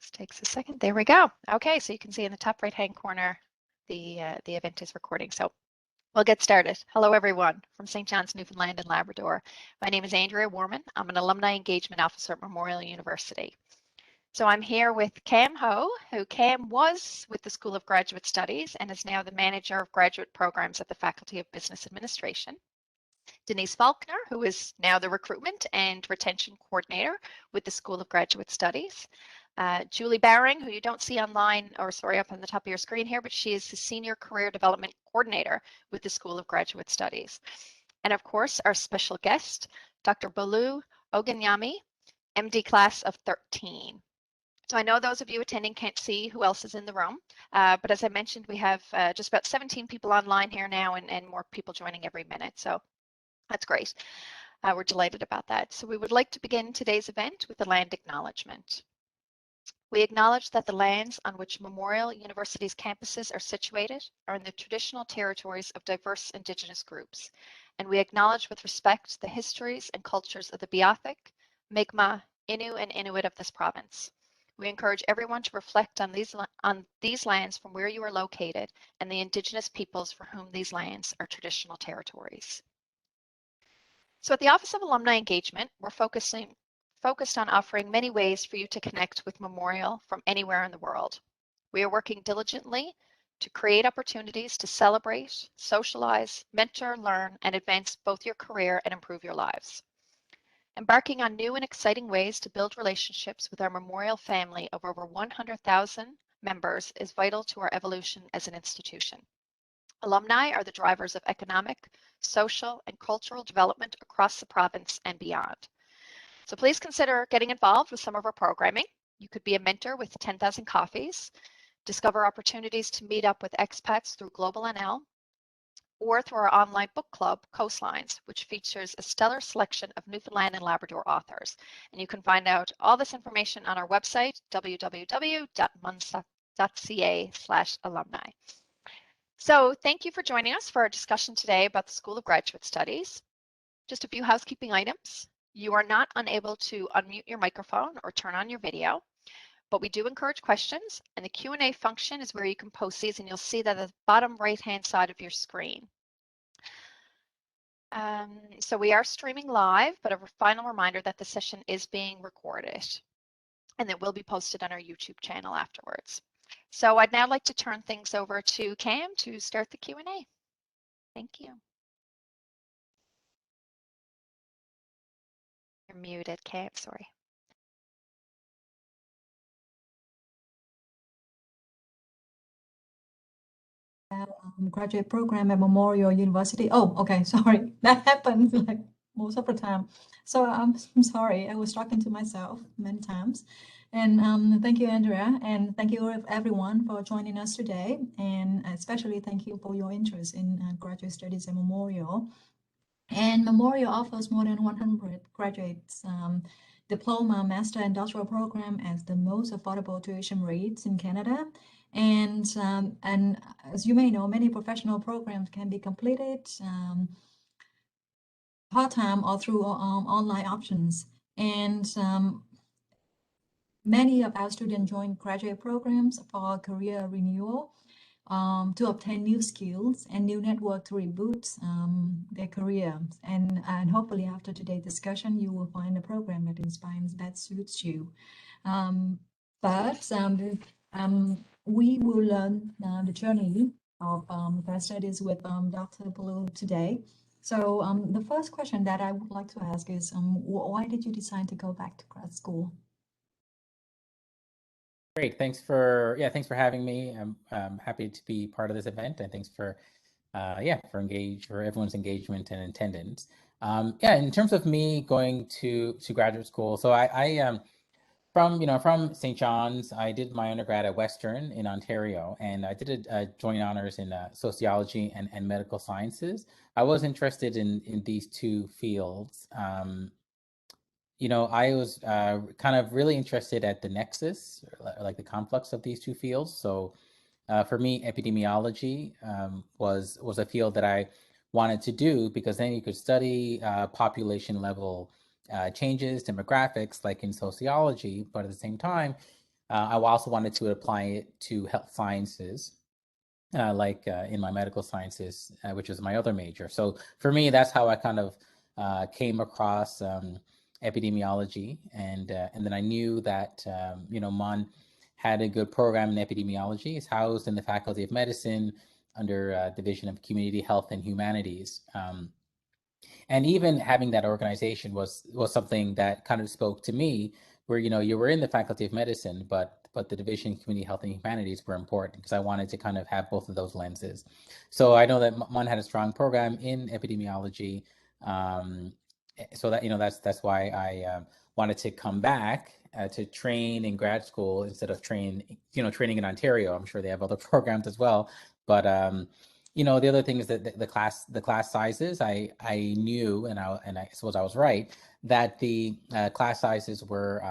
Just takes a second. There we go. Okay, so you can see in the top right-hand corner, the event is recording. So we'll get started. Hello, everyone from St. John's, Newfoundland and Labrador. My name is Andrea Warman. I'm an Alumni Engagement Officer at Memorial University. So I'm here with Cam Ho, who Cam was with the School of Graduate Studies and is now the Manager of Graduate Programs at the Faculty of Business Administration. Denise Faulkner, who is now the Recruitment and Retention Coordinator with the School of Graduate Studies. Julie Baring, who you don't see online, or sorry, up on the top of your screen here, but she is the Senior Career Development Coordinator with the School of Graduate Studies. And of course, our special guest, Dr. Bolu Ogunyemi, MD Class of 13. So I know those of you attending can't see who else is in the room, but as I mentioned, we have just about 17 people online here now and more people joining every minute. So that's great. We're delighted about that. So we would like to begin today's event with a land acknowledgement. We acknowledge that the lands on which Memorial University's campuses are situated are in the traditional territories of diverse Indigenous groups, and we acknowledge with respect the histories and cultures of the Beothuk, Mi'kmaq, Innu, and Inuit of this province. We encourage everyone to reflect on these lands from where you are located and the Indigenous peoples for whom these lands are traditional territories. So at the Office of Alumni Engagement, we're focused on offering many ways for you to connect with Memorial from anywhere in the world. We are working diligently to create opportunities to celebrate, socialize, mentor, learn, and advance both your career and improve your lives. Embarking on new and exciting ways to build relationships with our Memorial family of over 100,000 members is vital to our evolution as an institution. Alumni are the drivers of economic, social, and cultural development across the province and beyond. So please consider getting involved with some of our programming. You could be a mentor with 10,000 coffees, discover opportunities to meet up with expats through Global NL, or through our online book club, Coastlines, which features a stellar selection of Newfoundland and Labrador authors. And you can find out all this information on our website, www.munster.ca/alumni. So thank you for joining us for our discussion today about the School of Graduate Studies. Just a few housekeeping items. You are not unable to unmute your microphone or turn on your video, but we do encourage questions, and the Q&A function is where you can post these, and you'll see that at the bottom right-hand side of your screen. So we are streaming live, but a final reminder that the session is being recorded, and it will be posted on our YouTube channel afterwards. So I'd now like to turn things over to Cam to start the Q&A. Thank you. You're muted, Cam, sorry. Graduate program at Memorial University. Oh, okay, sorry. That happens like most of the time. So I'm sorry, I was talking to myself many times. And thank you, Andrea, and thank you everyone for joining us today. And especially thank you for your interest in graduate studies at Memorial. And Memorial offers more than 100 graduates diploma, master, and doctoral program at the most affordable tuition rates in Canada. And as you may know, many professional programs can be completed part-time or through online options. And many of our students join graduate programs for career renewal to obtain new skills and new network to reboot their career. And hopefully after today's discussion, you will find a program that inspires, that suits you. We will learn the journey of grad studies with Dr. Bolu today. So the first question that I would like to ask is, why did you decide to go back to grad school? Great, thanks for having me. I'm happy to be part of this event, and thanks for everyone's engagement and attendance. In terms of me going to graduate school, so I from St. John's, I did my undergrad at Western in Ontario, and I did a joint honors in sociology and medical sciences. I was interested in these two fields. I was kind of really interested at the nexus, like the conflux of these two fields. So for me, epidemiology was a field that I wanted to do, because then you could study population level changes, demographics, like in sociology, but at the same time, I also wanted to apply it to health sciences, in my medical sciences, which is my other major. So for me, that's how I kind of came across epidemiology, and then I knew that MUN had a good program in epidemiology. It's housed in the Faculty of Medicine under Division of Community Health and Humanities. And even having that organization was something that kind of spoke to me, where you were in the Faculty of Medicine, but the Division of Community Health and Humanities were important because I wanted to kind of have both of those lenses. So I know that MUN had a strong program in epidemiology, so that that's why I wanted to come back to train in grad school instead of training in Ontario. I'm sure they have other programs as well, but the other thing is that the class sizes, I knew, and I suppose I was right, that the class sizes were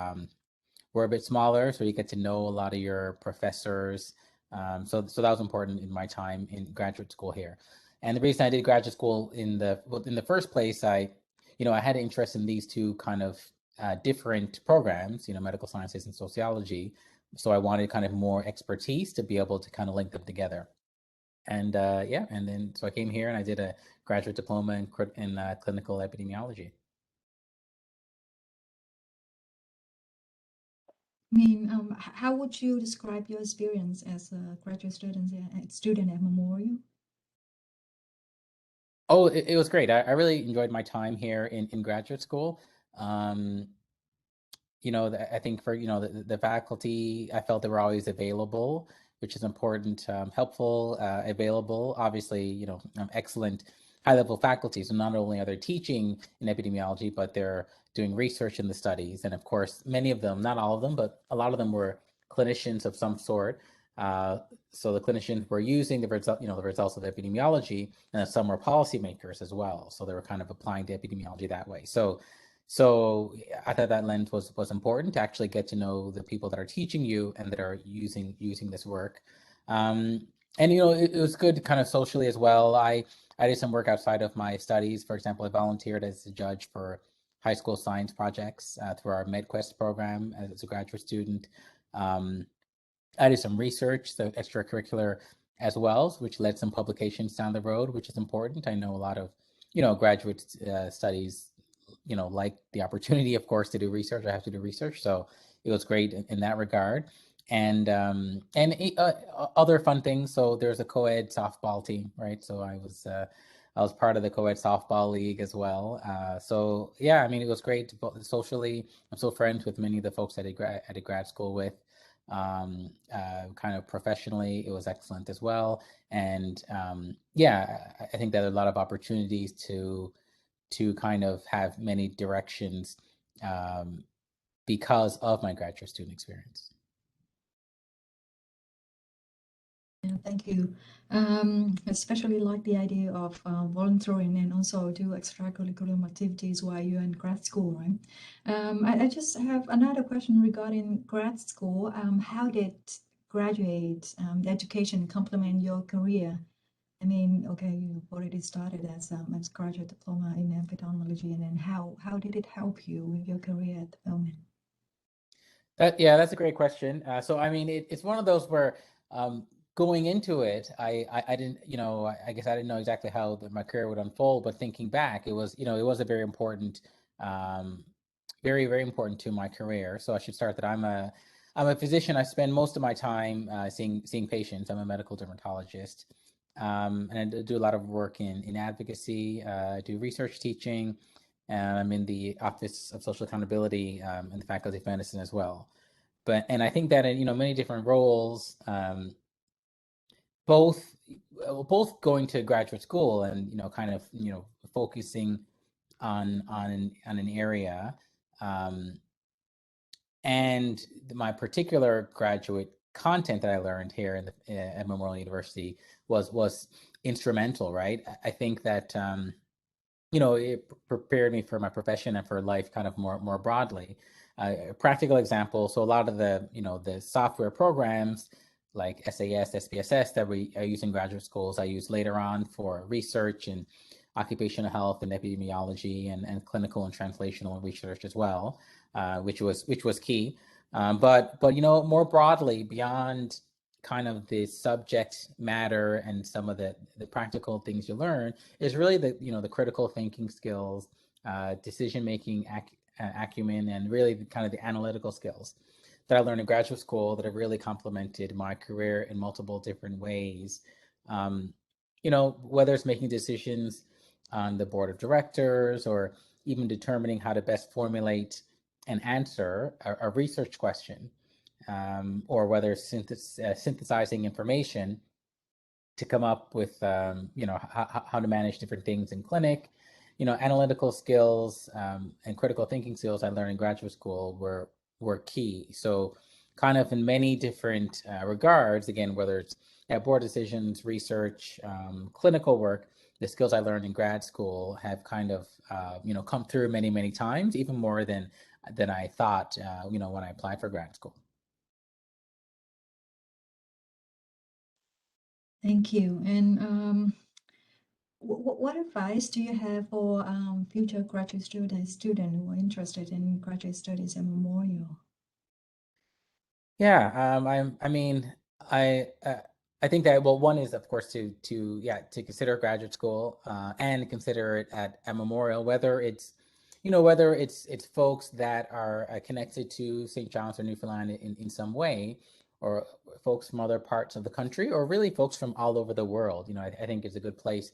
a bit smaller, so you get to know a lot of your professors. So that was important in my time in graduate school here. And the reason I did graduate school in the first place, I had an interest in these two kind of different programs, medical sciences and sociology. So I wanted kind of more expertise to be able to kind of link them together. And and then so I came here and I did a graduate diploma in clinical epidemiology. I mean, how would you describe your experience as a graduate student at Memorial? Oh, it was great. I really enjoyed my time here in graduate school. I think for the faculty, I felt they were always available, which is important, helpful, available. Obviously, excellent high-level faculty. So not only are they teaching in epidemiology, but they're doing research in the studies. And of course, many of them, not all of them, but a lot of them were clinicians of some sort. So the clinicians were using the results of epidemiology, and some were policymakers as well. So they were kind of applying to epidemiology that way. So I thought that lens was important to actually get to know the people that are teaching you and that are using this work. And it was good kind of socially as well. I did some work outside of my studies. For example, I volunteered as a judge for high school science projects through our MedQuest program as a graduate student. I did some research, so extracurricular as well, which led some publications down the road, which is important. I know a lot of graduate studies like the opportunity, of course, to do research. I have to do research, so it was great in that regard. And other fun things. So there's a co-ed softball team, right? So I was part of the co-ed softball league as well. So yeah, I mean, it was great socially. I'm still friends with many of the folks I did grad school with. Kind of professionally, it was excellent as well. And I think there are a lot of opportunities to kind of have many directions because of my graduate student experience. Yeah, thank you. Especially like the idea of volunteering and also do extracurricular activities while you're in grad school, right? I just have another question regarding grad school. How did graduate education complement your career? I mean, okay, you already started as graduate diploma in epidemiology, and then how did it help you with your career at the moment? That's a great question. So I mean, it's one of those where going into it, I didn't, I guess I didn't know exactly how my career would unfold, but thinking back, it was a very important, very, very important to my career. So I should start that I'm a physician. I spend most of my time seeing patients. I'm a medical dermatologist, and I do a lot of work in advocacy. I do research teaching, and I'm in the Office of Social Accountability in the Faculty of Medicine as well. And I think that in many different roles, both going to graduate school and kind of focusing on an area, and my particular graduate content that I learned here at Memorial University was instrumental, right? I think that it prepared me for my profession and for life kind of more broadly. A practical example, so a lot of the software programs like SAS, SPSS that we use in graduate schools, I use later on for research in occupational health and epidemiology and clinical and translational research as well, which was key. But you know, more broadly, beyond kind of the subject matter and some of the practical things you learn, is really the, you know, the critical thinking skills, decision making acumen, and really the kind of the analytical skills that I learned in graduate school that have really complemented my career in multiple different ways. Um, you know, whether it's making decisions on the board of directors, or even determining how to best formulate and answer a research question, or whether it's synthesizing information to come up with, you know, how to manage different things in clinic. You know, analytical skills, and critical thinking skills I learned in graduate school were key. So kind of in many different regards, again, whether it's board decisions, research, clinical work, the skills I learned in grad school have kind of, you know, come through many times, even more than I thought, you know, when I applied for grad school. Thank you. And what advice do you have for future graduate students who are interested in graduate studies and memorial? Yeah, I mean, I uh, I think that, well, one is of course to consider graduate school, and consider it at a memorial, whether it's, you know, whether it's folks that are connected to St. John's or Newfoundland in some way, or folks from other parts of the country, or really folks from all over the world. You know, I think it's a good place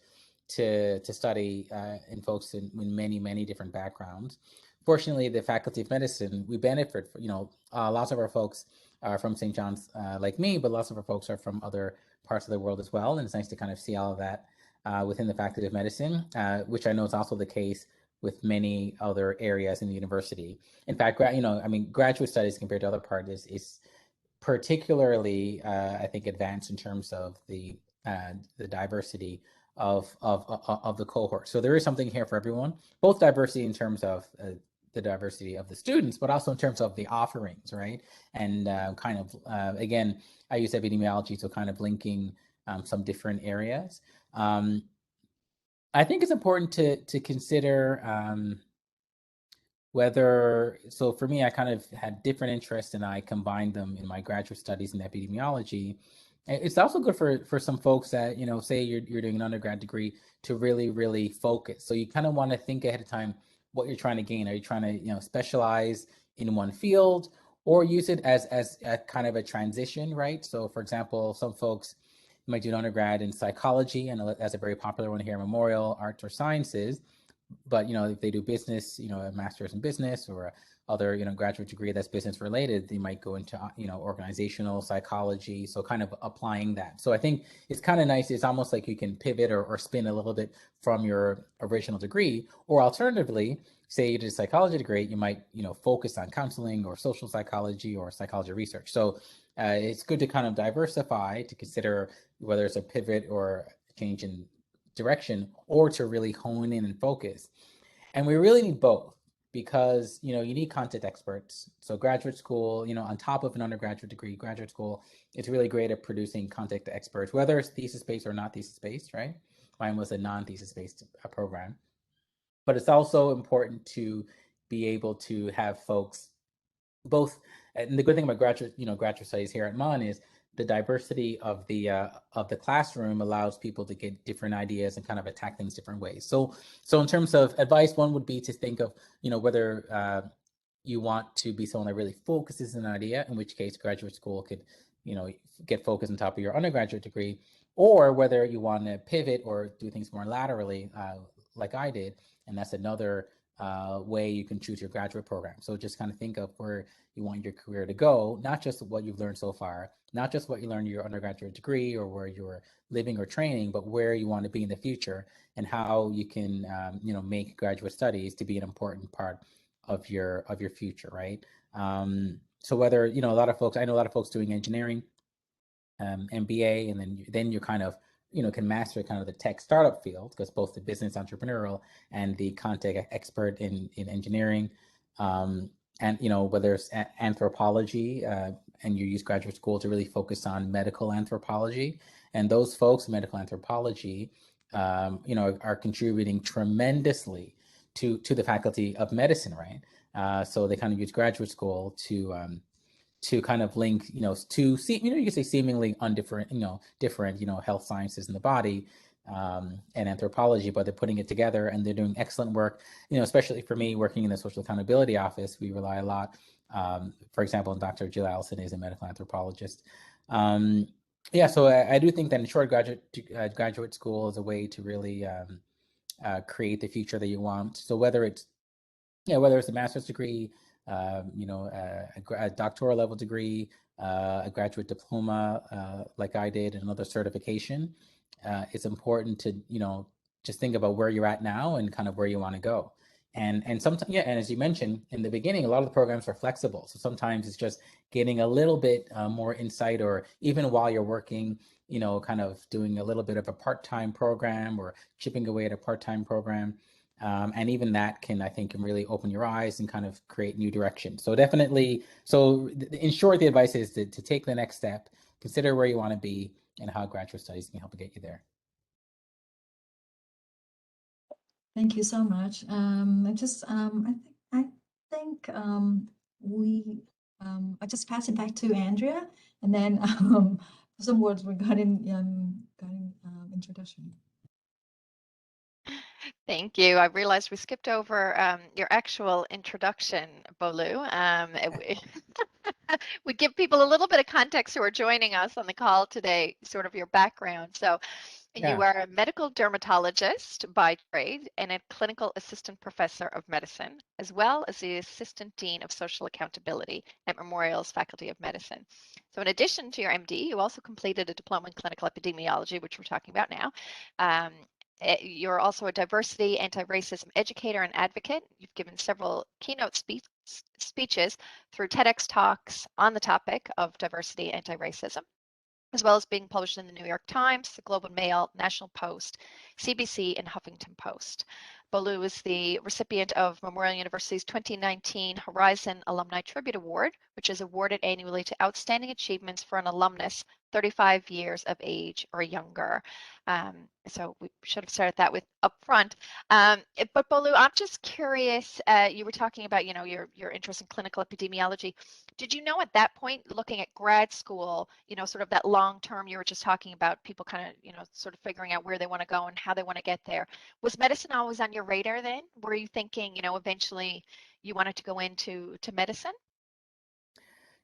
to study, in folks in many different backgrounds. Fortunately, the Faculty of Medicine, we benefit, you know, lots of our folks are from St. John's, like me, but lots of our folks are from other parts of the world as well. And it's nice to kind of see all of that within the Faculty of Medicine, which I know is also the case with many other areas in the university. In fact, you know, I mean, graduate studies compared to other parts is particularly, I think, advanced in terms of the diversity of the cohort. So there is something here for everyone, both diversity in terms of the diversity of the students, but also in terms of the offerings, right? And kind of, again, I use epidemiology, so kind of linking some different areas. I think it's important to consider whether, so for me, I kind of had different interests and I combined them in my graduate studies in epidemiology. It's also good for some folks that, you know, say you're doing an undergrad degree, to really focus. So you kind of want to think ahead of time what you're trying to gain. Are you trying to, you know, specialize in one field, or use it as a kind of a transition, right? So for example, some folks might do an undergrad in psychology, and that's a very popular one here, Memorial Arts or Sciences. But, you know, if they do business, you know, a master's in business, or a other, you know, graduate degree that's business related, they might go into, you know, organizational psychology. So kind of applying that. So I think it's kind of nice. It's almost like you can pivot or spin a little bit from your original degree. Or alternatively, say you did a psychology degree, you might, you know, focus on counseling or social psychology or psychology research. So it's good to kind of diversify, to consider whether it's a pivot or a change in direction, or to really hone in and focus. And we really need both, because, you know, you need content experts. So graduate school, you know, on top of an undergraduate degree, graduate school, it's really great at producing content experts, whether it's thesis based or not thesis based, right? Mine was a non-thesis based program. But it's also important to be able to have folks both. And the good thing about graduate studies here at MUN is the diversity of the classroom allows people to get different ideas and kind of attack things different ways. So in terms of advice, one would be to think of, you know, whether you want to be someone that really focuses an idea, in which case graduate school could, you know, get focused on top of your undergraduate degree, or whether you want to pivot or do things more laterally, like I did, and that's another way you can choose your graduate program. So just kind of think of where you want your career to go, not just what you've learned so far, not just what you learned in your undergraduate degree or where you're living or training, but where you want to be in the future, and how you can, you know, make graduate studies to be an important part of your future, right? So whether, you know, I know a lot of folks doing engineering, MBA, and then you kind of, you know, can master kind of the tech startup field, because both the business entrepreneurial and the content expert in engineering, and, you know, whether it's anthropology, and you use graduate school to really focus on medical anthropology, and those folks in medical anthropology, you know, are contributing tremendously to the Faculty of Medicine, right? So they kind of use graduate school to kind of link, to see, you could say seemingly undifferent, different, health sciences in the body, and anthropology, but they're putting it together and they're doing excellent work. Especially for me working in the social accountability office, we rely a lot. For example, Dr. Jill Allison is a medical anthropologist. Yeah, so I do think that in short, graduate school is a way to really create the future that you want. So whether it's a master's degree, a doctoral level degree, a graduate diploma, like I did, and another certification, it's important to, just think about where you're at now and kind of where you want to go. And sometimes, and as you mentioned in the beginning, a lot of the programs are flexible. So sometimes it's just getting a little bit more insight, or even while you're working, kind of doing a little bit of a part-time program or chipping away at a part-time program. And even that can really open your eyes and kind of create new direction. So definitely, in short, the advice is to take the next step, consider where you want to be and how graduate studies can help get you there. Thank you so much. I think I just pass it back to Andrea, and then some words regarding introduction. Thank you. I realized we skipped over your actual introduction, Bolu. We give people a little bit of context who are joining us on the call today, sort of your background. So you are a medical dermatologist by trade and a clinical assistant professor of medicine, as well as the assistant dean of social accountability at Memorial's Faculty of Medicine. So in addition to your MD, you also completed a diploma in clinical epidemiology, which we're talking about now. You're also a diversity, anti-racism educator and advocate. You've given several keynote speeches through TEDx talks on the topic of diversity, anti-racism, as well as being published in the New York Times, the Globe and Mail, National Post, CBC, and Huffington Post. Bolu is the recipient of Memorial University's 2019 Horizon Alumni Tribute Award, which is awarded annually to outstanding achievements for an alumnus 35 years of age or younger. So we should have started that with upfront. But Bolu, I'm just curious, you were talking about, your interest in clinical epidemiology. Did you know at that point, looking at grad school, sort of that long term, you were just talking about people kind of, sort of figuring out where they want to go and how they want to get there. Was medicine always on your radar then? Were you thinking, eventually you wanted to go into medicine?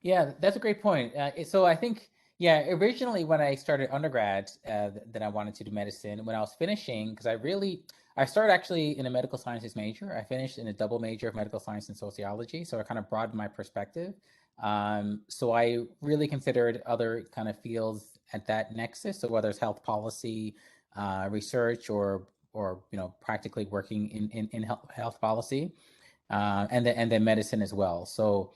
Yeah, that's a great point. So I think, originally when I started undergrad, that I wanted to do medicine. When I was finishing, because I started actually in a medical sciences major. I finished in a double major of medical science and sociology. So I kind of broadened my perspective. So I really considered other kind of fields at that nexus. So whether it's health policy, research, or practically working in health policy, and then medicine as well. So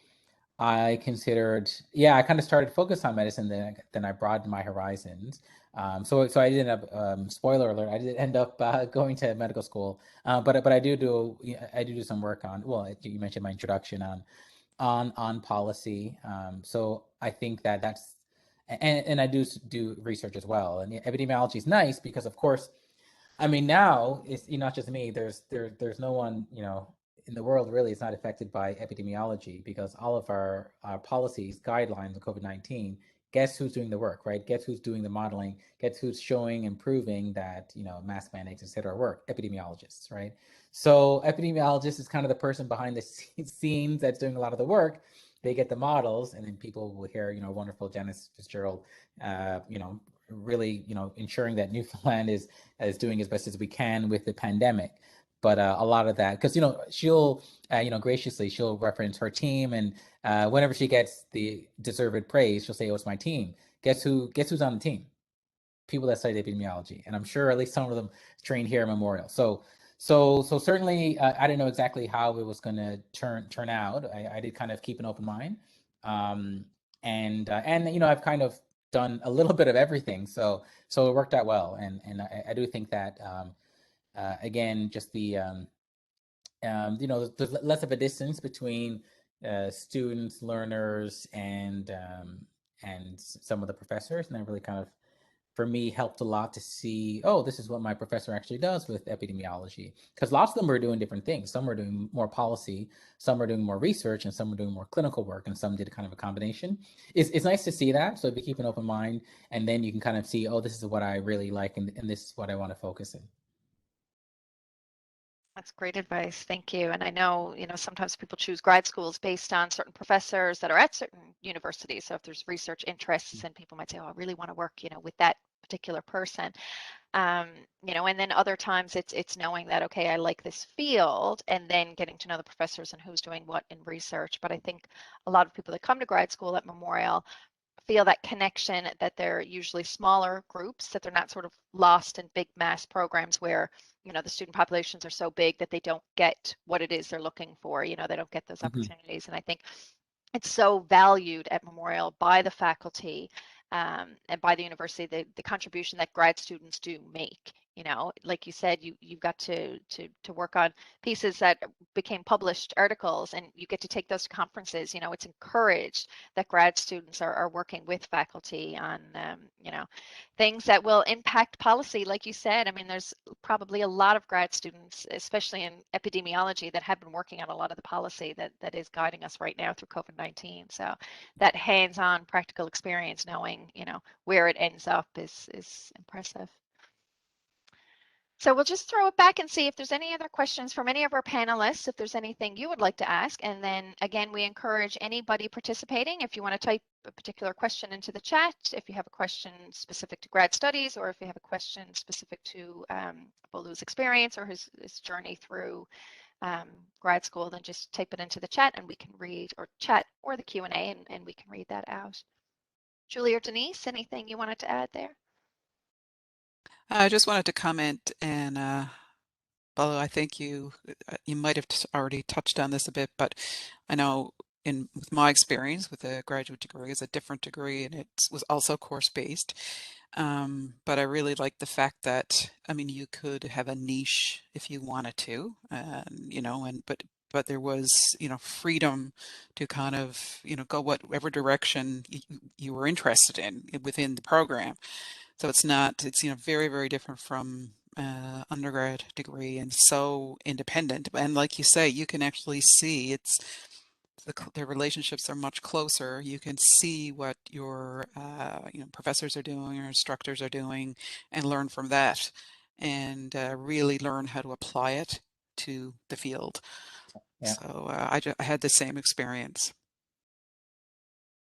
I considered, I kind of started focus on medicine, then I broadened my horizons. So I did end up, spoiler alert, I did end up going to medical school, but I do some work on, you mentioned my introduction on policy. So I think that's, and I do research as well. And epidemiology is nice because, of course, I mean, now it's not just me. There's no one in the world really is not affected by epidemiology, because all of our policies, guidelines of COVID-19. Guess who's doing the work, right? Guess who's doing the modeling? Guess who's showing and proving that mask mandates, etc. work? Epidemiologists, right? So epidemiologist is kind of the person behind the scenes that's doing a lot of the work. They get the models, and then people will hear wonderful Janice Fitzgerald, really ensuring that Newfoundland is doing as best as we can with the pandemic. But a lot of that, because she'll graciously she'll reference her team, and whenever she gets the deserved praise, she'll say, "Oh, it's my team." Guess who's on the team? People that study epidemiology, and I'm sure at least some of them trained here at Memorial. So certainly, I didn't know exactly how it was going to turn out. I did kind of keep an open mind, and I've kind of done a little bit of everything, so it worked out well, and I do think that again, just the there's less of a distance between students, learners, and some of the professors, and that really kind of for me helped a lot to see, oh, this is what my professor actually does with epidemiology. Because lots of them were doing different things. Some were doing more policy, some are doing more research, and some were doing more clinical work, and some did kind of a combination. It's nice to see that. So if you keep an open mind, and then you can kind of see, oh, this is what I really like, and this is what I want to focus in. That's great advice. Thank you. And I know, sometimes people choose grad schools based on certain professors that are at certain universities. So if there's research interests, and people might say, oh, I really want to work, with that particular person. And then other times it's knowing that, okay, I like this field, and then getting to know the professors and who's doing what in research. But I think a lot of people that come to grad school at Memorial feel that connection, that they're usually smaller groups, that they're not sort of lost in big mass programs where, the student populations are so big that they don't get what it is they're looking for. They don't get those opportunities. And I think it's so valued at Memorial by the faculty, and by the university, the contribution that grad students do make. Like you said, you've got to work on pieces that became published articles, and you get to take those to conferences. It's encouraged that grad students are working with faculty on things that will impact policy. Like you said, I mean, there's probably a lot of grad students, especially in epidemiology, that have been working on a lot of the policy that is guiding us right now through COVID-19. So that hands-on practical experience, knowing where it ends up, is impressive. So we'll just throw it back and see if there's any other questions from any of our panelists, if there's anything you would like to ask. And then again, we encourage anybody participating, if you want to type a particular question into the chat, if you have a question specific to grad studies, or if you have a question specific to Bolu's experience or his journey through grad school, then just type it into the chat and we can read, or chat or the Q&A, and we can read that out. Julie or Denise, anything you wanted to add there? I just wanted to comment, and Bolu, I think you might have already touched on this a bit, but I know with my experience with a graduate degree, is a different degree, and it was also course-based. But I really like the fact that, I mean, you could have a niche if you wanted to, but there was, freedom to kind of, go whatever direction you were interested in within the program. So it's very, very different from undergrad degree, and so independent. And like you say, you can actually see the relationships are much closer. You can see what your professors are doing, or instructors are doing, and learn from that, and really learn how to apply it to the field. Yeah. So I had the same experience.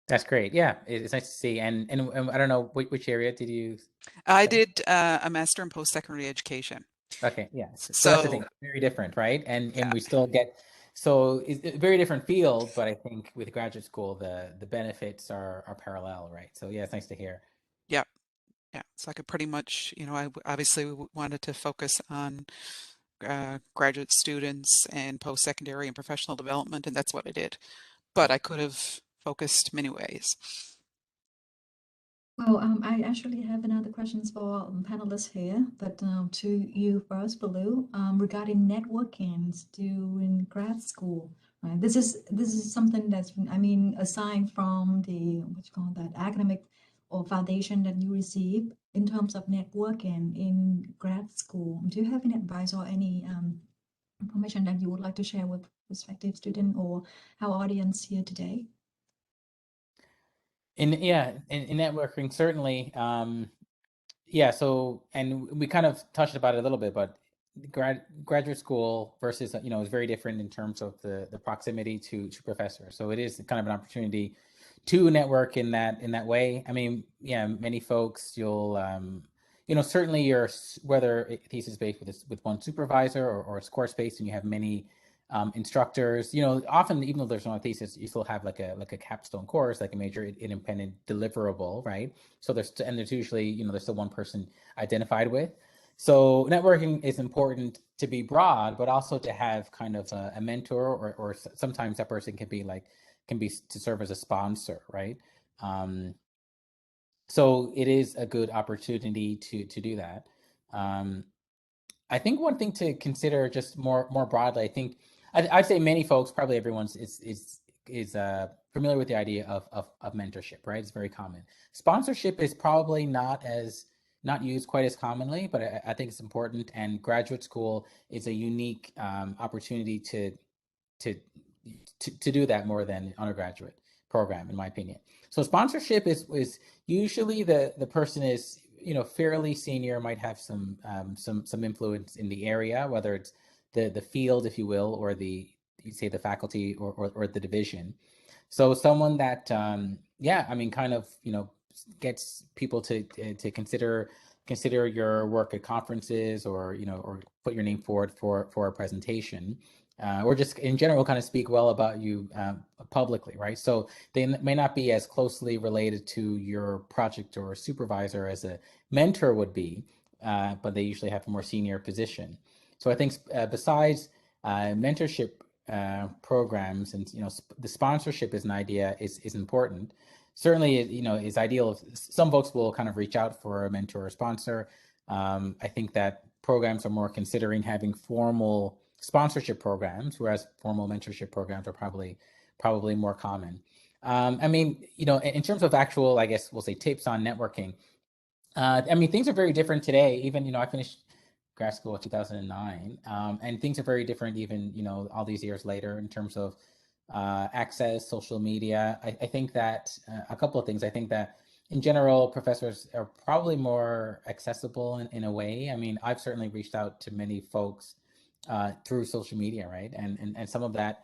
That's great. Yeah, it's nice to see. And I don't know, which area did you? I did a master in post-secondary education. Okay, yeah. So that's the thing, very different, right? And we still get, so it's a very different field, but I think with graduate school, the benefits are parallel, right? So yeah, it's nice to hear. Yeah, yeah. So I could pretty much, I obviously wanted to focus on graduate students and post-secondary and professional development, and that's what I did. But I could have focused many ways. Well, I actually have another questions for panelists here, but to you first, Bolu, regarding networking during grad school. Right? This is something that's, I mean, aside from the academic or foundation that you receive in terms of networking in grad school. Do you have any advice or any information that you would like to share with prospective student or our audience here today? In networking, certainly. Yeah, so, and we kind of touched about it a little bit, but graduate school versus, is very different in terms of the proximity to professors. So it is kind of an opportunity to network in that way. I mean, yeah, many folks, you'll, certainly whether thesis based with one supervisor or it's course based, and you have many instructors, often, even though there's no thesis, you still have like a capstone course, like a major independent deliverable, right? So there's usually, there's still one person identified with. So networking is important to be broad, but also to have kind of a mentor, or sometimes that person can be to serve as a sponsor, right? So it is a good opportunity to do that. I think one thing to consider, just more broadly, I think I'd say many folks, probably everyone's is familiar with the idea of mentorship, right? It's very common. Sponsorship is probably not as not used quite as commonly, but I think it's important. And graduate school is a unique opportunity to do that more than undergraduate program, in my opinion. So sponsorship is usually the person is, you know, fairly senior, might have some influence in the area, whether it's the field, if you will, or you say the faculty or the division. So someone that yeah, I mean, kind of, you know, gets people to consider your work at conferences, or, you know, or put your name forward for a presentation, or just in general kind of speak well about you publicly, right? So they may not be as closely related to your project or supervisor as a mentor would be, but they usually have a more senior position. So I think besides mentorship programs, and, you know, the sponsorship is an idea is important. Certainly, you know, is ideal if some folks will kind of reach out for a mentor or sponsor. I think that programs are more considering having formal sponsorship programs, whereas formal mentorship programs are probably more common. I mean, you know, in terms of actual, I guess we'll say, tips on networking, I mean, things are very different today. Even, you know, I finished grad school in 2009, and things are very different even, you know, all these years later, in terms of access, social media. I think that a couple of things. I think that in general, professors are probably more accessible in a way. I mean, I've certainly reached out to many folks through social media, right? And some of that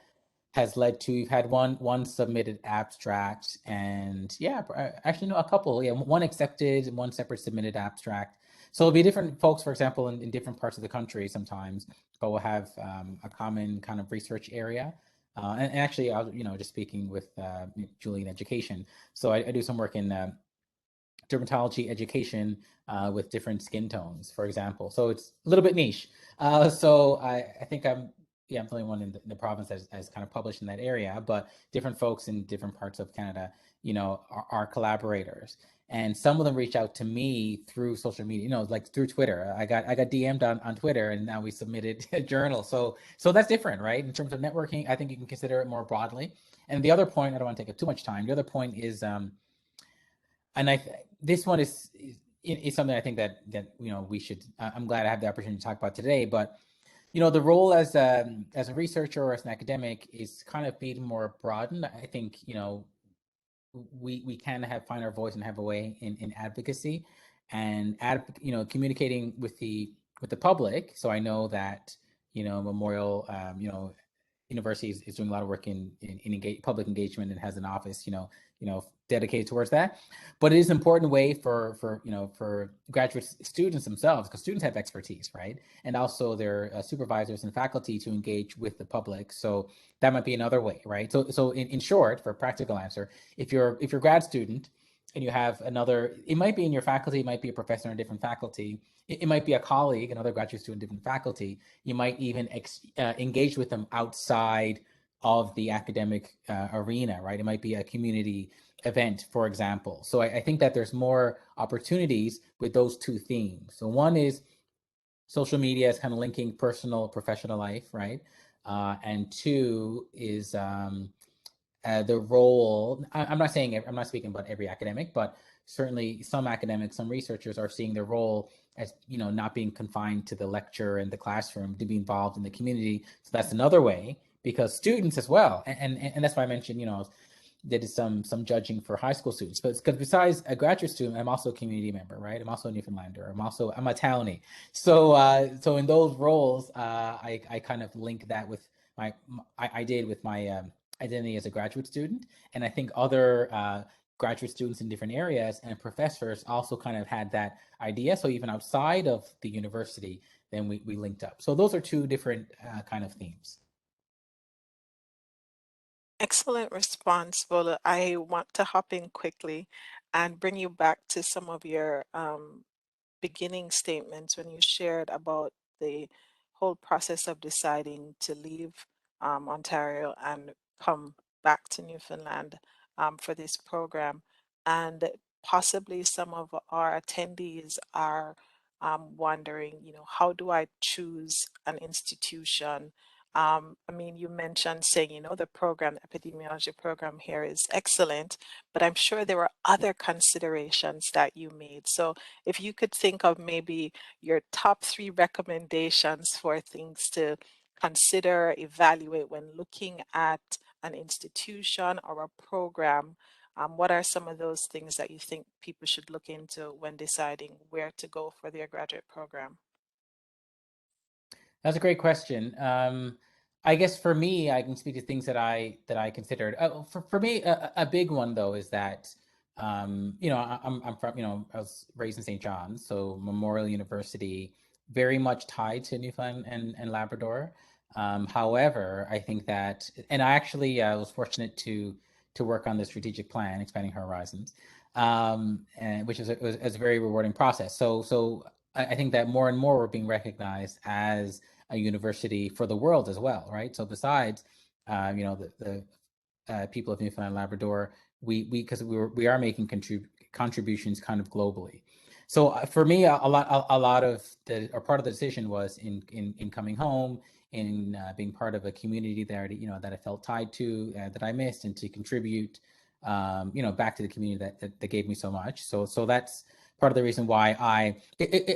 has led to, you've had one submitted abstract, and yeah, actually no, a couple, yeah, one accepted and one separate submitted abstract. So it'll be different folks, for example, in different parts of the country sometimes, but we'll have a common kind of research area. And actually, I was, you know, just speaking with Julie in education. So I do some work in dermatology education with different skin tones, for example. So it's a little bit niche. So I think I'm the only one in the province as kind of published in that area, but different folks in different parts of Canada, you know, are collaborators. And some of them reach out to me through social media, you know, like through Twitter. I got DM'd on Twitter, and now we submitted a journal. So that's different, right? In terms of networking, I think you can consider it more broadly. And the other point, I don't want to take up too much time. The other point is, and this one is something I think that you know, we should. I'm glad I have the opportunity to talk about today. But, you know, the role as a researcher or as an academic is kind of being more broadened. I think, you know, we can find our voice and have a way in advocacy, and you know, communicating with the public. So I know that, you know, Memorial, you know, University is doing a lot of work in public engagement, and has an office, you know, dedicated towards that. But it is an important way for you know, for graduate students themselves, because students have expertise, right? And also their supervisors and faculty to engage with the public. So that might be another way, right? So in short, for a practical answer, if you're a grad student and you have another, it might be in your faculty, it might be a professor in a different faculty, it might be a colleague, another graduate student, different faculty. You might even engage with them outside of the academic arena, right? It might be a community event, for example. So I think that there's more opportunities with those two themes. So one is social media is kind of linking personal, professional life, right? And two is the role. I'm not saying, I'm not speaking about every academic, but certainly some academics, some researchers are seeing their role as, you know, not being confined to the lecture and the classroom, to be involved in the community. So that's another way, because students as well, and that's why I mentioned, you know, did some judging for high school students, but because besides a graduate student, I'm also a community member, right? I'm also a Newfoundlander. I'm a townie. So so in those roles, I kind of link that with I did with my identity as a graduate student, and I think other graduate students in different areas and professors also kind of had that idea. So even outside of the university, then we linked up. So those are two different kind of themes. Excellent response, Bolu. I want to hop in quickly and bring you back to some of your beginning statements when you shared about the whole process of deciding to leave Ontario and come back to Newfoundland for this program. And possibly some of our attendees are wondering, you know, how do I choose an institution I mean, you mentioned saying, you know, the program, the epidemiology program here is excellent, but I'm sure there were other considerations that you made. So if you could think of maybe your top 3 recommendations for things to consider, evaluate when looking at an institution or a program, what are some of those things that you think people should look into when deciding where to go for their graduate program? That's a great question. I guess for me, I can speak to things that I considered. For me, a big one though is that you know, I'm from, you know, I was raised in St. John's, so Memorial University, very much tied to Newfoundland and Labrador. However, I think that, and I actually was fortunate to work on the strategic plan, expanding horizons, and which was a very rewarding process. So I think that more and more we're being recognized as a university for the world as well, right? So besides, you know, the people of Newfoundland and Labrador, because we are making contributions kind of globally. So for me, a lot of the, or part of the decision was in coming home, in being part of a community that, you know, that I felt tied to, that I missed, and to contribute, you know, back to the community that gave me so much. So that's part of the reason why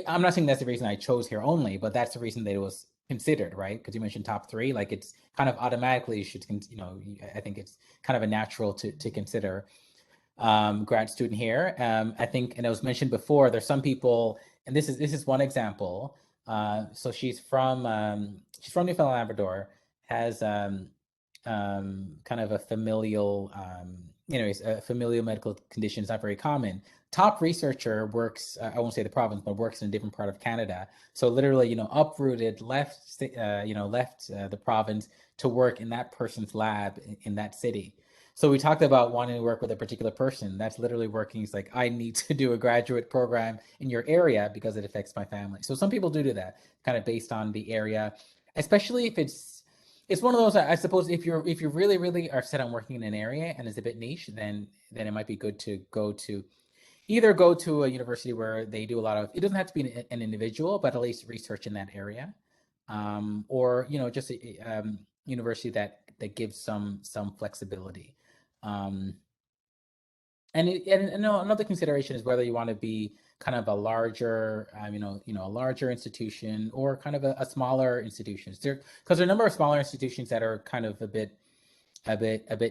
I'm not saying that's the reason I chose here only, but that's the reason that it was considered, right? Because you mentioned top 3, like it's kind of automatically you should, you know, I think it's kind of a natural to consider grad student here. I think, and it was mentioned before, there's some people, and this is one example. So she's from Newfoundland Labrador, has kind of a familial, anyways, familial medical condition is not very common. Top researcher works, I won't say the province, but works in a different part of Canada. So literally, you know, uprooted, left the province to work in that person's lab in that city. So we talked about wanting to work with a particular person. That's literally working. It's like, I need to do a graduate program in your area because it affects my family. So some people do that, kind of based on the area, especially if it's one of those, I suppose, if you really are set on working in an area and it's a bit niche, then it might be good to either go to a university where they do a lot of, it doesn't have to be an individual, but at least research in that area, or, you know, just a university that gives some flexibility. And another consideration is whether you want to be kind of a larger, a larger institution, or kind of a smaller institution. Because there are a number of smaller institutions that are kind of a bit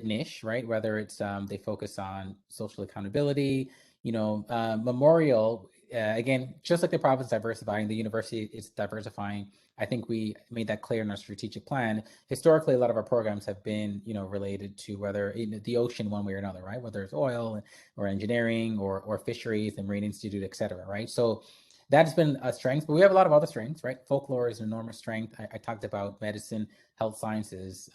niche, right? Whether it's they focus on social accountability, Memorial, again, just like the province diversifying, the university is diversifying. I think we made that clear in our strategic plan. Historically, a lot of our programs have been, related to whether in the ocean one way or another, right? Whether it's oil or engineering or fisheries, the Marine Institute, et cetera, right? So that's been a strength, but we have a lot of other strengths, right? Folklore is an enormous strength. I talked about medicine, health sciences,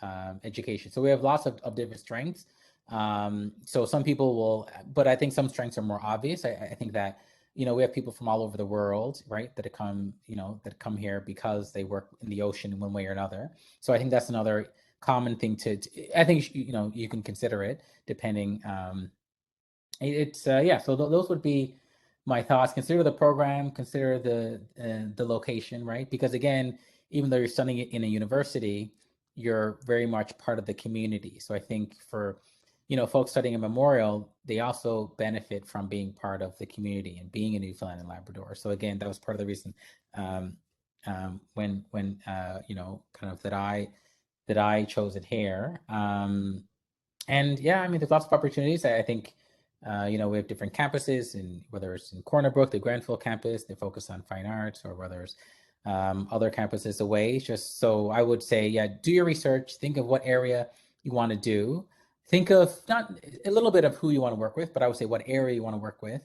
education. So we have lots of different strengths. So some people will, but I think some strengths are more obvious. I think that, we have people from all over the world, right, that come here because they work in the ocean in one way or another. So I think that's another common thing I think, you can consider it depending. So those would be my thoughts. Consider the program, consider the location, right? Because again, even though you're studying it in a university, you're very much part of the community. So I think for folks studying in Memorial, they also benefit from being part of the community and being in Newfoundland and Labrador. So again, that was part of the reason when kind of that I chose it here. And yeah, I mean, there's lots of opportunities. I think we have different campuses, and whether it's in Corner Brook, the Grenfell campus, they focus on fine arts, or whether it's other campuses away. Just so I would say, yeah, do your research. Think of what area you want to do. Think of not a little bit of who you want to work with, but I would say what area you want to work with,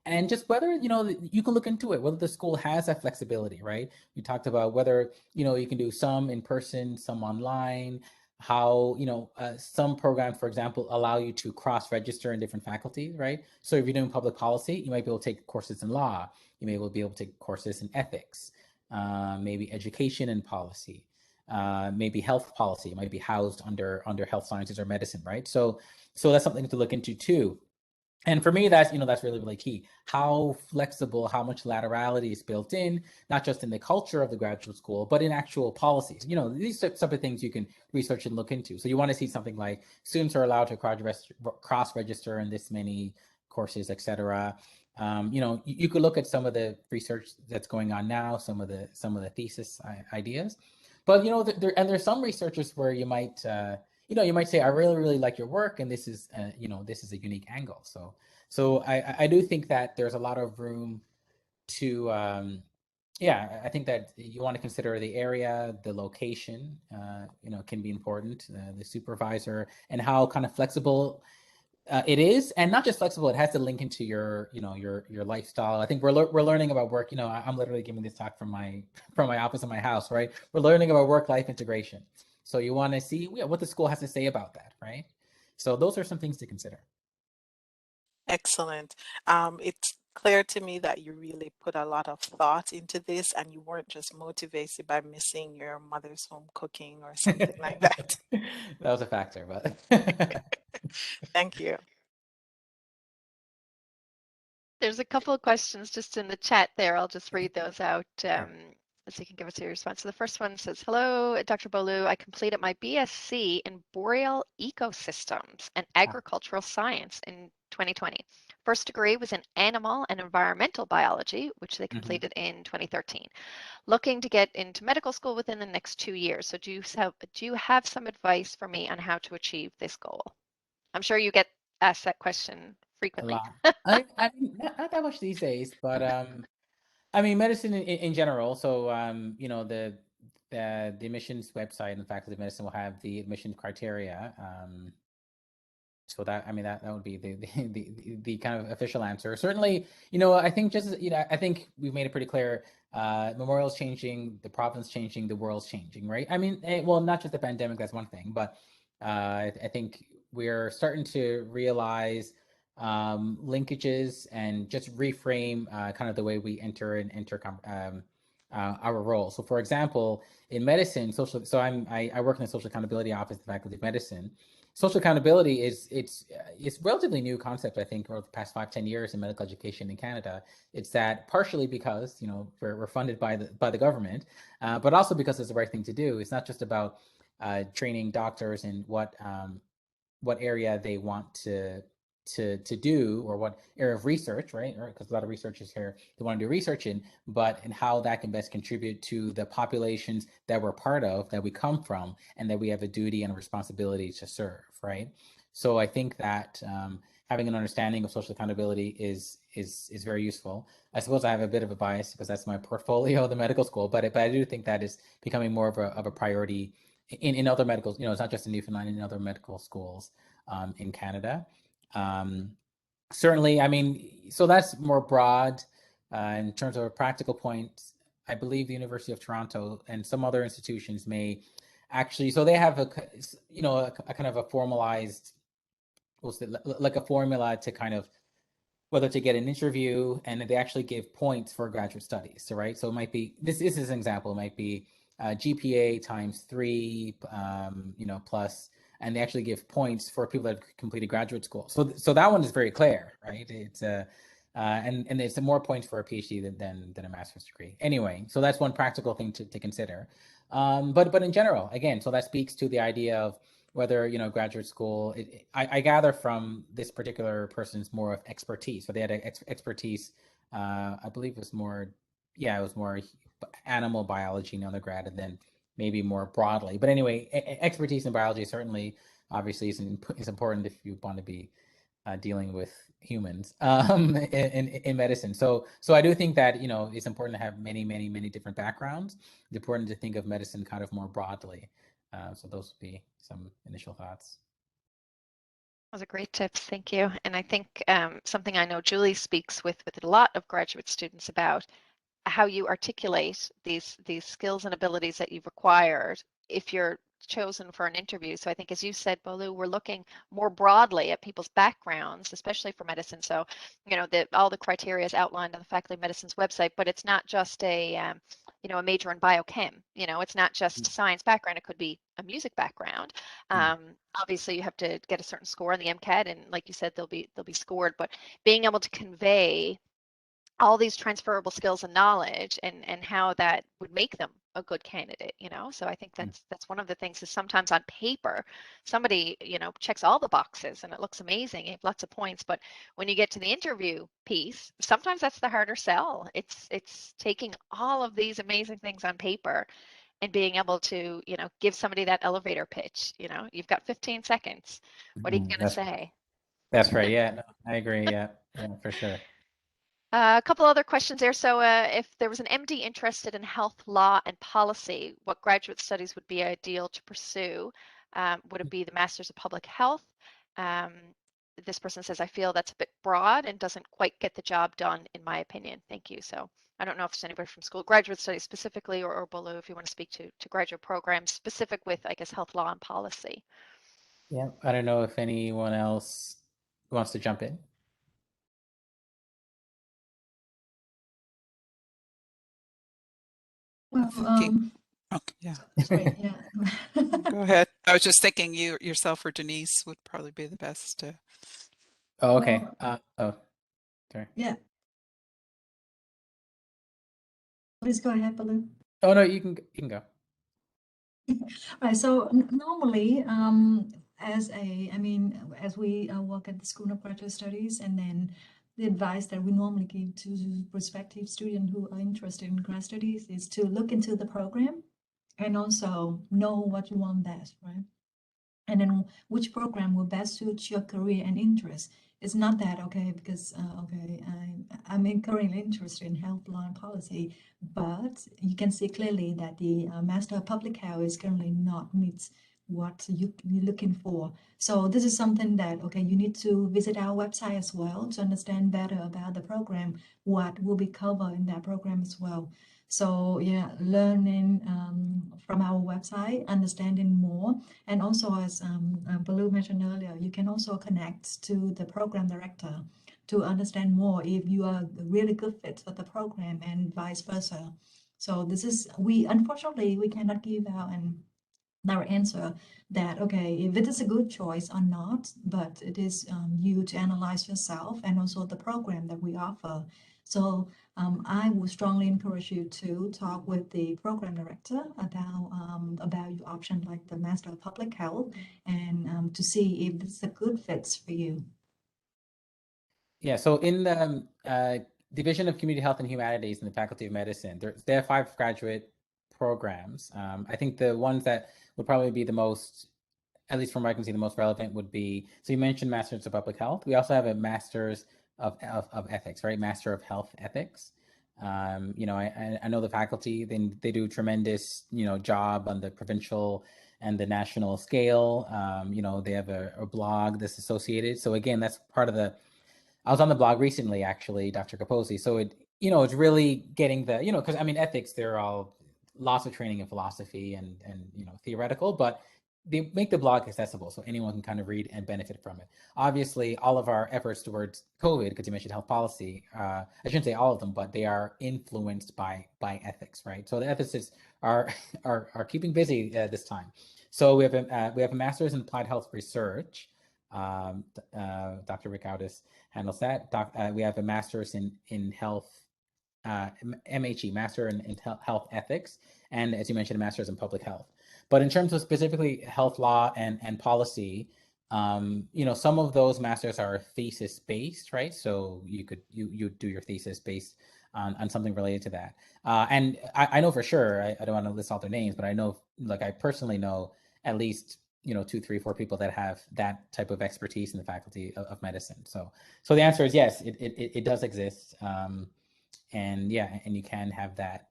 and just whether you can look into it, whether the school has that flexibility, right? We talked about whether you can do some in person, some online. How some programs, for example, allow you to cross-register in different faculties, right? So if you're doing public policy, you might be able to take courses in law. You may be able to take courses in ethics, maybe education and policy. Maybe health policy might be housed under health sciences or medicine, right? So that's something to look into too. And for me, that's, that's really, really key. How flexible, how much laterality is built in, not just in the culture of the graduate school, but in actual policies. These are some of the things you can research and look into. So you want to see something like students are allowed to cross-register in this many courses, et cetera. You could look at some of the research that's going on now, some of the thesis ideas. But, there's some researchers where you might, you might say, I really, really like your work, and this is, this is a unique angle. So I do think that there's a lot of room to, I think that you want to consider the area, the location, can be important, the supervisor, and how kind of flexible it is, and not just flexible. It has to link into your, your lifestyle. I think we're learning about work. I'm literally giving this talk from my office in my house, right? We're learning about work-life integration. So you want to see what the school has to say about that, right? So those are some things to consider. Excellent. It's clear to me that you really put a lot of thought into this, and you weren't just motivated by missing your mother's home cooking or something like that. That was a factor, but Thank you. There's a couple of questions just in the chat there. I'll just read those out so you can give us your response. So the first one says, hello, Dr. Bolu. I completed my BSc in Boreal Ecosystems and Agricultural Science in 2020. First degree was in Animal and Environmental Biology, which they completed in 2013. Looking to get into medical school within the next 2 years. So do you have some advice for me on how to achieve this goal? I'm sure you get asked that question frequently. A lot. I mean, not that much these days, but I mean, medicine in general. So the admissions website and Faculty of Medicine will have the admissions criteria. So that, I mean, that would be the kind of official answer. Certainly, I think I think we've made it pretty clear. Memorial's changing, the province changing, the world's changing, right? I mean, well, not just the pandemic, that's one thing, but I think we're starting to realize linkages and just reframe kind of the way we enter our role. So, for example, in medicine, I work in the social accountability office at the Faculty of Medicine. Social accountability is a relatively new concept, I think, over the past 5-10 years in medical education in Canada. It's that partially because we're funded by the government, but also because it's the right thing to do. It's not just about training doctors in what area they want to do, or what area of research, right? Because a lot of researchers here, they want to do research in, but in how that can best contribute to the populations that we're part of, that we come from, and that we have a duty and a responsibility to serve, right? So I think that having an understanding of social accountability is very useful. I suppose I have a bit of a bias because that's my portfolio of the medical school, but I do think that is becoming more of a priority in other medical, it's not just in Newfoundland, in other medical schools in Canada. Certainly, I mean, so that's more broad. In terms of a practical point, I believe the University of Toronto and some other institutions may actually, so they have a kind of a formalized, like a formula to kind of whether to get an interview, and they actually give points for graduate studies. So, right. So it might be, this is an example, it might be GPA times 3, plus, and they actually give points for people that have completed graduate school. So that one is very clear, right? It's and it's more points for a PhD than a master's degree. Anyway, so that's one practical thing to consider. But in general, again, so that speaks to the idea of whether graduate school. I gather from this particular person's more of expertise. So they had expertise. I believe it was more, it was more animal biology in undergrad, and then maybe more broadly. But anyway, expertise in biology certainly, obviously, is important if you want to be dealing with humans in medicine. So I do think that it's important to have many different backgrounds. It's important to think of medicine kind of more broadly. So those would be some initial thoughts. Those are great tips, thank you. And I think something I know Julie speaks with a lot of graduate students about, how you articulate these skills and abilities that you've acquired if you're chosen for an interview. So I think, as you said, Bolu, we're looking more broadly at people's backgrounds, especially for medicine. So, all the criteria is outlined on the Faculty of Medicine's website, but it's not just a major in biochem. It's not just science background. It could be a music background. Obviously, you have to get a certain score on the MCAT, and like you said, they'll be scored. But being able to convey all these transferable skills and knowledge, and how that would make them a good candidate. So I think that's one of the things, is sometimes on paper somebody checks all the boxes and it looks amazing, you have lots of points, but when you get to the interview piece, sometimes that's the harder sell. It's taking all of these amazing things on paper and being able to give somebody that elevator pitch. You've got 15 seconds. What are you going to say? That's right. Yeah, no, I agree. Yeah, for sure. A couple other questions there. So if there was an MD interested in health law and policy, what graduate studies would be ideal to pursue? Would it be the Masters of Public Health? This person says, I feel that's a bit broad and doesn't quite get the job done, in my opinion. Thank you. So I don't know if there's anybody from school graduate studies specifically, or Bolu, if you want to speak to graduate programs specific with, I guess, health law and policy. Yeah, I don't know if anyone else wants to jump in. Well, Okay, yeah. sorry, yeah. Go ahead. I was just thinking yourself or Denise would probably be the best. Oh, okay. Sorry. Yeah. Please go ahead, Baloo. Oh no, you can go. Right. So normally, as we work at the School of Graduate Studies, and then the advice that we normally give to prospective students who are interested in grad studies is to look into the program and also know what you want best, right? And then which program will best suit your career and interest. It's not that, okay, because, I'm currently interested in health law and policy, but you can see clearly that the Master of Public Health is currently not meets what you're looking for. So this is something that, okay, you need to visit our website as well to understand better about the program, what will be covered in that program as well. So yeah, learning from our website, understanding more, and also as Baloo mentioned earlier, you can also connect to the program director to understand more if you are a really good fit for the program, and vice versa. So this is, unfortunately we cannot give out our answer that, okay, if it is a good choice or not, but it is you to analyze yourself and also the program that we offer. So I would strongly encourage you to talk with the program director about your option like the Master of Public Health, and to see if it's a good fit for you. Yeah, so in the Division of Community Health and Humanities in the Faculty of Medicine, there are 5 graduate programs. I think the ones that would probably be the most, at least from what I can see, the most relevant would be, so you mentioned Masters of Public Health. We also have a Masters of Ethics, right? Master of Health Ethics. I know the faculty, they do a tremendous, job on the provincial and the national scale. They have a blog that's associated. So again, that's part of I was on the blog recently, actually, Dr. Kaposi. So it's really getting the, because ethics, they're all lots of training in philosophy and theoretical, but they make the blog accessible so anyone can kind of read and benefit from it. Obviously, all of our efforts towards COVID, because you mentioned health policy, I shouldn't say all of them, but they are influenced by ethics, right? So the ethicists are keeping busy this time. So we have a master's in applied health research. Dr. Rick Audis handles that. We have a master's in health, MHE, Master in Health Ethics, and as you mentioned, a master's in public health. But in terms of specifically health law and policy, some of those masters are thesis based, right? So you do your thesis based on something related to that. And I know for sure, I don't want to list all their names, but I know, like, I personally know at least 2, 3, 4 people that have that type of expertise in the Faculty of Medicine. So the answer is yes, it does exist, and yeah, and you can have that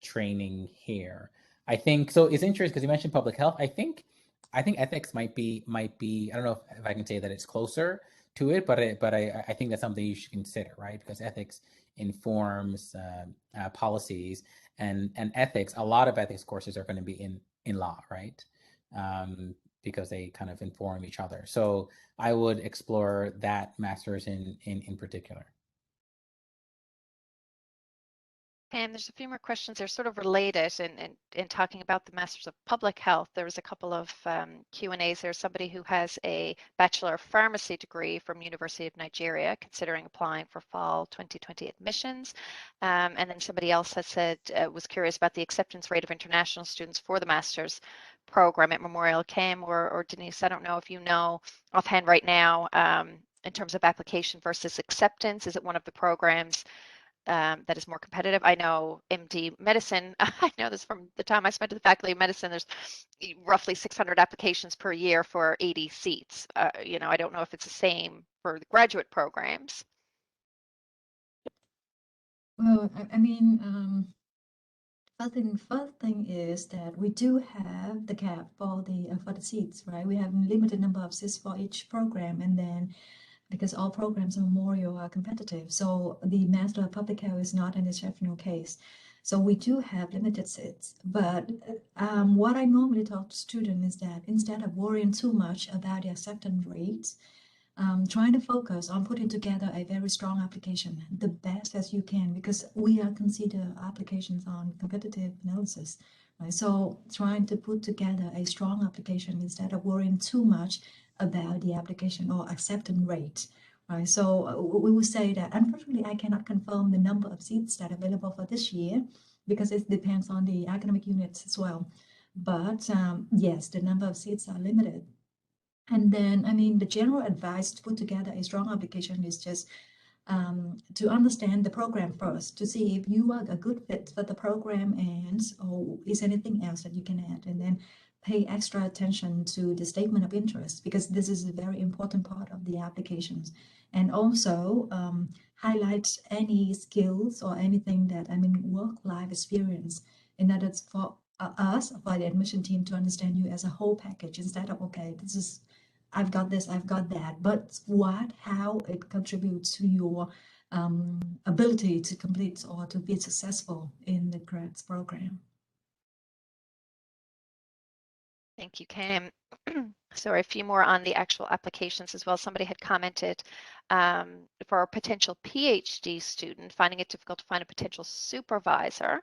training here. I think so. It's interesting because you mentioned public health. I think ethics might be. I don't know if I can say that it's closer to it, but I think that's something you should consider, right? Because ethics informs policies, and ethics. A lot of ethics courses are going to be in law, right? Because they kind of inform each other. So I would explore that master's in particular. And there's a few more questions. They're sort of related in talking about the Masters of Public Health. There was a couple of Q&As. There's somebody who has a Bachelor of Pharmacy degree from University of Nigeria, considering applying for fall 2020 admissions. And then somebody else has said, was curious about the acceptance rate of international students for the Masters program at Memorial. Kim or Denise, I don't know if you know offhand right now, in terms of application versus acceptance. Is it one of the programs that is more competitive? I know MD medicine, I know this from the time I spent at the Faculty of Medicine, there's roughly 600 applications per year for 80 seats. You know, I don't know if it's the same for the graduate programs. Well, I mean, first thing is that we do have the cap for the seats, right? We have a limited number of seats for each program, and then because all programs in Memorial are competitive. So the Master of Public Health is not an exceptional case. So we do have limited seats. But what I normally talk to students is that instead of worrying too much about the acceptance rates, trying to focus on putting together a very strong application, the best as you can, because we are consider applications on competitive analysis. Right? So trying to put together a strong application instead of worrying too much about the application or acceptance rate, right? So we will say that unfortunately I cannot confirm the number of seats that are available for this year because it depends on the academic units as well. But yes, the number of seats are limited. And then, I mean, the general advice to put together a strong application is just to understand the program first, to see if you are a good fit for the program and or is anything else that you can add, and then pay extra attention to the statement of interest, because this is a very important part of the applications. And also highlight any skills or anything that, I mean, work-life experience in order for us, for the admission team, to understand you as a whole package instead of, okay, this is, I've got this, I've got that, but how it contributes to your ability to complete or to be successful in the grads program. Thank you, Kim. So a few more on the actual applications as well. Somebody had commented for a potential PhD student, finding it difficult to find a potential supervisor.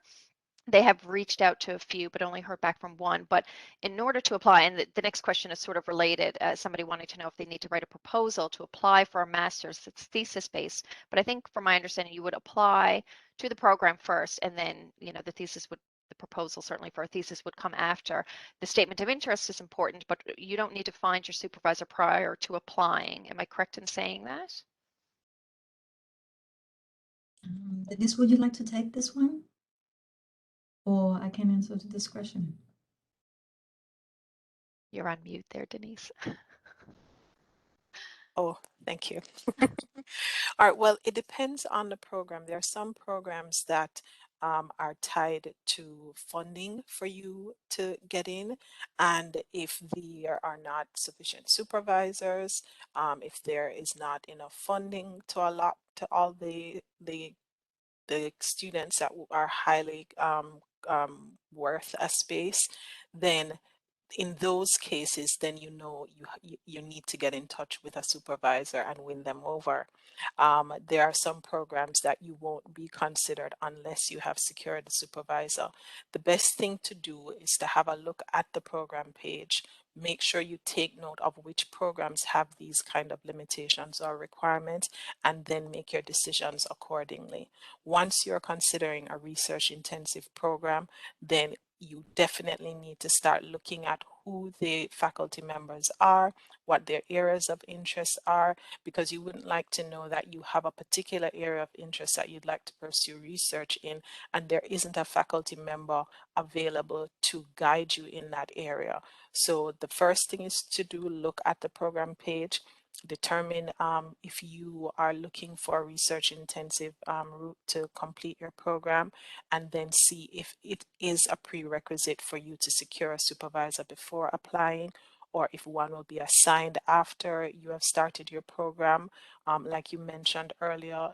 They have reached out to a few, but only heard back from one. But in order to apply, and the next question is sort of related, somebody wanting to know if they need to write a proposal to apply for a master's that's thesis-based. But I think from my understanding, you would apply to the program first, and then, you know, the proposal certainly for a thesis would come after. The statement of interest is important, but you don't need to find your supervisor prior to applying. Am I correct in saying that? Denise, would you like to take this one? Or I can answer to this question. You're on mute there, Denise. Oh, thank you. All right, well, it depends on the program. There are some programs that are tied to funding for you to get in. And if there are not sufficient supervisors, if there is not enough funding to allot to all the students that are highly worth a space, then in those cases, then you need to get in touch with a supervisor and win them over. There are some programs that you won't be considered unless you have secured a supervisor. The best thing to do is to have a look at the program page. Make sure you take note of which programs have these kind of limitations or requirements, and then make your decisions accordingly. Once you're considering a research intensive program, then you definitely need to start looking at who the faculty members are, what their areas of interest are, because you wouldn't like to know that you have a particular area of interest that you'd like to pursue research in, and there isn't a faculty member available to guide you in that area. So the first thing is to look at the program page, determine if you are looking for a research intensive route to complete your program, and then see if it is a prerequisite for you to secure a supervisor before applying, or if one will be assigned after you have started your program. Like you mentioned earlier,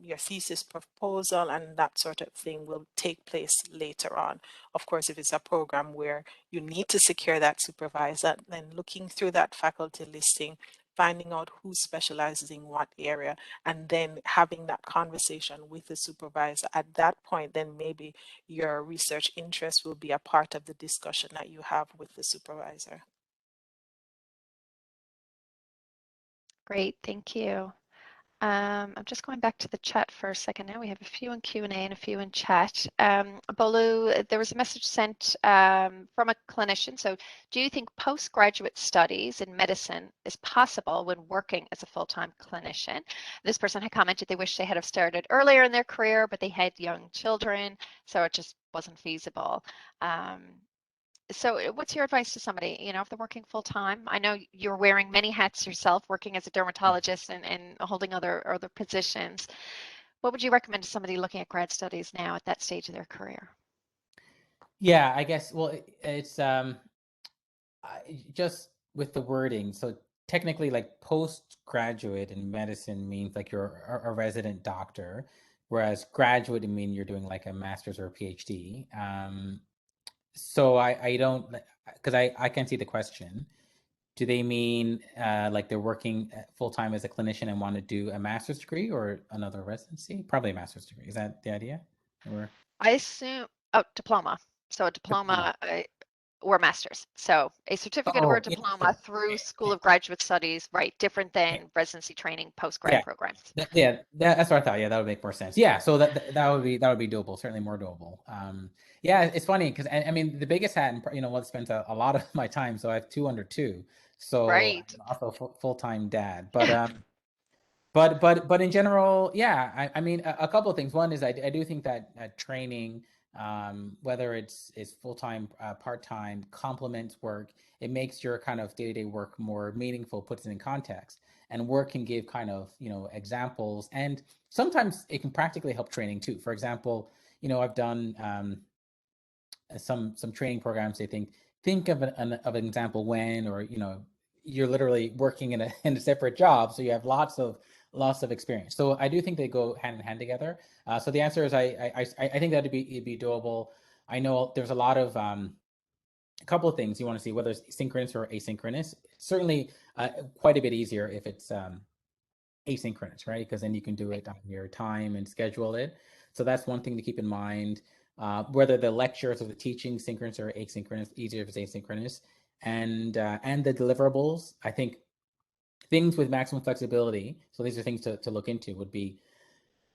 your thesis proposal and that sort of thing will take place later on. Of course, if it's a program where you need to secure that supervisor, then looking through that faculty listing, finding out who specializes in what area, and then having that conversation with the supervisor. At that point, then maybe your research interest will be a part of the discussion that you have with the supervisor. Great, thank you. I'm just going back to the chat for a second now. We have a few in Q&A and a few in chat. Bolu, there was a message sent from a clinician. So do you think postgraduate studies in medicine is possible when working as a full-time clinician? This person had commented they wish they had have started earlier in their career, but they had young children, so it just wasn't feasible. So what's your advice to somebody, you know, if they're working full time? I know you're wearing many hats yourself, working as a dermatologist and holding other positions. What would you recommend to somebody looking at grad studies now at that stage of their career? Yeah, I guess, well, it's just with the wording. So technically, like postgraduate in medicine means like you're a resident doctor, whereas graduate would mean you're doing like a master's or a PhD. So I don't, because I can't see the question. Do they mean like they're working full time as a clinician and want to do a master's degree or another residency? Probably a master's degree. Is that the idea? Or I assume, oh, diploma. So a diploma or master's. So a certificate or a yeah, diploma through School of Graduate Studies, right? Different yeah, than residency training, postgrad yeah. programs. That's what I thought. Yeah, that would make more sense. Yeah, so that would be doable. Certainly more doable. Yeah, it's funny because I mean the biggest hat, and you know, what spends a lot of my time. So I have 2 under 2. So Right. I'm also full-time dad. But in general, yeah, I mean a couple of things. One is I do think that training, whether it's full-time, part-time, complements work. It makes your kind of day-to-day work more meaningful, puts it in context, and work can give kind of, you know, examples, and sometimes it can practically help training too. For example, you know, I've done some training programs. They think of an example when, or you know, you're literally working in a separate job, so you have lots of experience. So I do think they go hand in hand together. So the answer is I think that it'd be doable. I know there's a lot of a couple of things you want to see, whether it's synchronous or asynchronous. Certainly quite a bit easier if it's asynchronous, right? Because then you can do it on your time and schedule it. So that's one thing to keep in mind. Whether the lectures or the teaching synchronous or asynchronous, easier if it's asynchronous, and the deliverables. I think things with maximum flexibility. So these are things to look into. Would be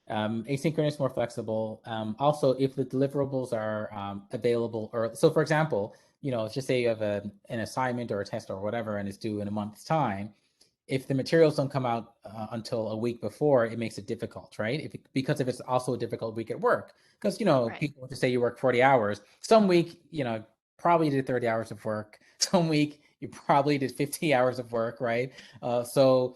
asynchronous, more flexible. Also, if the deliverables are available, or so for example, you know, let's just say you have an assignment or a test or whatever, and it's due in a month's time. If the materials don't come out until a week before, it makes it difficult, right? Because if it's also a difficult week at work, because you know, Right. people just say you work 40 hours. Some week, you know, probably did 30 hours of work. Some week you probably did 50 hours of work, right? So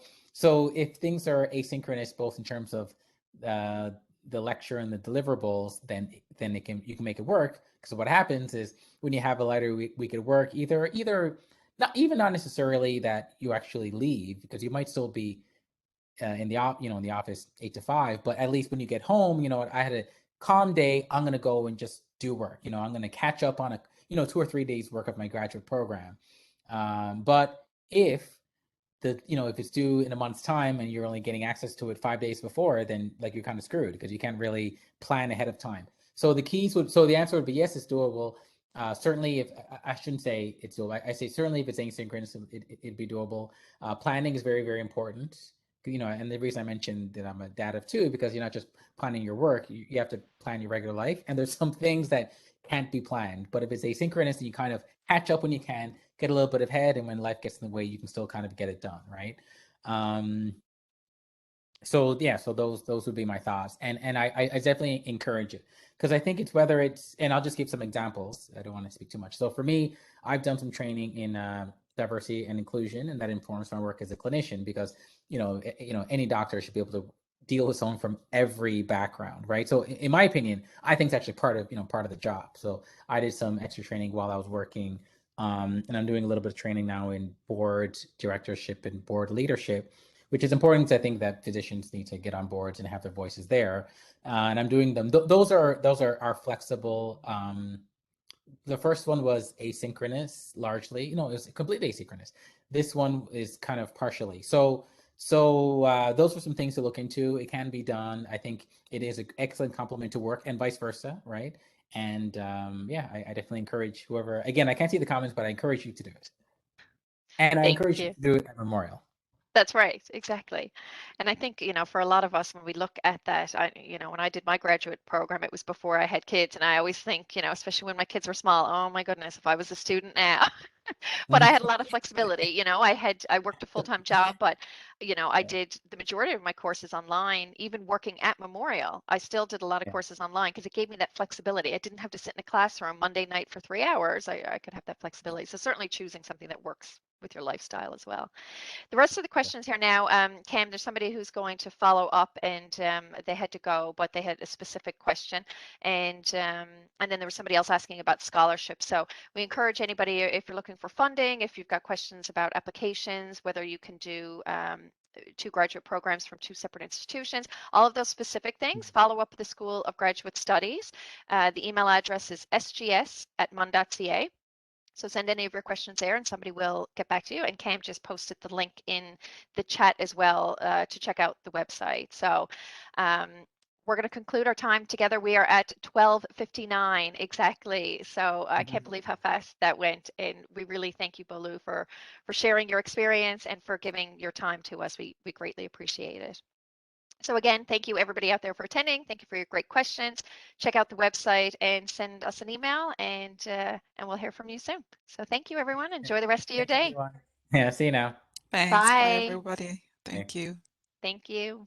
if things are asynchronous, both in terms of the lecture and the deliverables, then you can make it work. Because what happens is when you have a lighter week at work, either not necessarily that you actually leave, because you might still be in the office 8 to 5, but at least when you get home, you know, I had a calm day. I'm gonna go and just do work. You know, I'm gonna catch up on 2 or 3 days work of my graduate program. But if if it's due in a month's time and you're only getting access to it 5 days before, then like you're kind of screwed because you can't really plan ahead of time. So the answer would be yes, it's doable. Certainly, if I shouldn't say it's doable, I say certainly if it's asynchronous, it'd be doable. Planning is very, very important. You know, and the reason I mentioned that I'm a dad of 2, because you're not just planning your work, you have to plan your regular life. And there's some things that can't be planned. But if it's asynchronous, you kind of catch up when you can, get a little bit ahead, and when life gets in the way, you can still kind of get it done, right? So yeah, so those would be my thoughts, and I definitely encourage it, because I think it's whether it's, and I'll just give some examples. I don't want to speak too much. So for me, I've done some training in diversity and inclusion, and that informs my work as a clinician, because any doctor should be able to deal with someone from every background, right? So in my opinion, I think it's actually part of the job. So I did some extra training while I was working And I'm doing a little bit of training now in board directorship and board leadership, which is important. I think that physicians need to get on boards and have their voices there. And I'm doing them. Those are flexible. The first one was asynchronous, largely. You know, it was completely asynchronous. This one is kind of partially. So those are some things to look into. It can be done. I think it is an excellent complement to work, and vice versa, right? And yeah, I definitely encourage whoever. Again, I can't see the comments, but I encourage you to do it. And I Thank encourage you you. to do it at Memorial. That's right, exactly. And I think, you know, for a lot of us, when we look at that, you know, when I did my graduate program, it was before I had kids. And I always think, you know, especially when my kids were small, oh my goodness, if I was a student now. But I had a lot of flexibility. You know, I worked a full-time job, but, you know, I did the majority of my courses online. Even working at Memorial, I still did a lot of Yeah. courses online because it gave me that flexibility. I didn't have to sit in a classroom Monday night for 3 hours. I could have that flexibility. So certainly choosing something that works with your lifestyle as well. The rest of the questions here now, Cam, there's somebody who's going to follow up, and they had to go, but they had a specific question, and then there was somebody else asking about scholarships. So we encourage anybody, if you're looking for funding, if you've got questions about applications, whether you can do 2 graduate programs from 2 separate institutions, all of those specific things, follow up with the School of Graduate Studies. The email address is sgs@mun.ca. So send any of your questions there and somebody will get back to you. And Cam just posted the link in the chat as well to check out the website. So we're going to conclude our time together. We are at 12:59 exactly. So I can't believe how fast that went. And we really thank you, Bolu, for sharing your experience and for giving your time to us. We greatly appreciate it. So again, thank you everybody out there for attending. Thank you for your great questions. Check out the website and send us an email, and we'll hear from you soon. So thank you, everyone. Enjoy the rest of your Thanks, day. everyone. Yeah, see you now. Thanks. Bye, Bye. everybody. Thank you. Thank you.